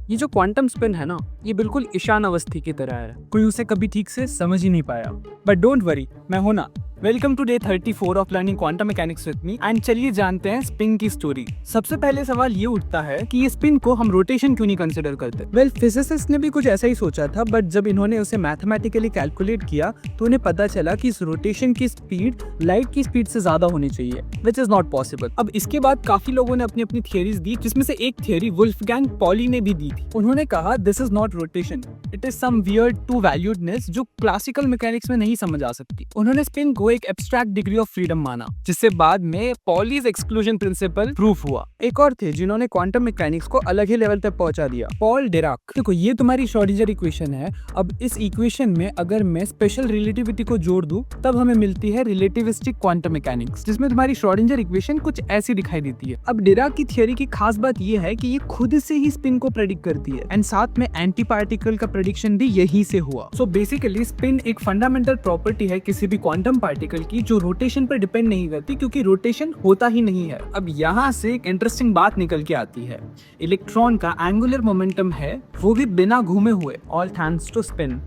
ये जो quantum spin है ना, ये बिल्कुल ईशान अवस्थी की तरह है, कोई उसे कभी ठीक से समझ ही नहीं पाया। बट डोंट वरी, मैं हूं ना। Welcome to day 34 of learning quantum mechanics with me and चलिए जानते हैं स्पिन की स्टोरी। सबसे पहले सवाल ये उठता है कि ये स्पिन को हम रोटेशन क्यों नहीं कंसिडर करते। वेल, फिजिसिस्ट ने भी कुछ ऐसा ही सोचा था, बट जब इन्होंने उसे मैथमेटिकली कैलकुलेट किया तो उन्हें पता चला कि इस रोटेशन की स्पीड लाइट की स्पीड से ज्यादा होनी चाहिए, विच इज नॉट पॉसिबल। अब इसके बाद काफी लोगों ने अपनी अपनी थियरीज दी, जिसमें से एक थियरी वुल्फगैंग पॉली ने भी दी थी। उन्होंने कहा this is not rotation, it is some weird two valuedness जो क्लासिकल मैकेनिक्स में नहीं समझ आ सकती। उन्होंने स्पिन को एक एब्स्ट्रैक्ट डिग्री ऑफ फ्रीडम माना, जिससे बाद में पॉलीज एक्सक्लूजन प्रिंसिपल प्रूफ हुआ। एक और थे जिन्होंने क्वांटम मैकेनिक्स को अलग ही लेवल तक पहुंचा दिया, पॉल डिराक। देखो, ये तुम्हारी श्रोडिंगर इक्वेशन है। अब इस इक्वेशन में अगर मैं स्पेशल रिलेटिविटी को जोड़ दूं, तब हमें मिलती है रिलेटिविस्टिक क्वांटम मैकेनिक्स, जिसमें तुम्हारी श्रोडिंगर इक्वेशन कुछ ऐसी दिखाई देती है। अब डिराक की थ्योरी की खास बात ये है कि ये खुद से ही स्पिन को प्रेडिक्ट करती है एंड साथ में एंटी पार्टिकल का प्रेडिक्शन भी यही से हुआ। सो बेसिकली स्पिन एक फंडामेंटल प्रॉपर्टी है किसी भी क्वांटम पार्टिकल की, जो रोटेशन पर डिपेंड नहीं करती, क्योंकि रोटेशन होता ही नहीं है। अब यहाँ से एक इंटरेस्टिंग बात निकल के आती है। इलेक्ट्रॉन का एंगुलर मोमेंटम है, वो भी बिना घूमे हुए, ऑल थैंक्स टू स्पिन।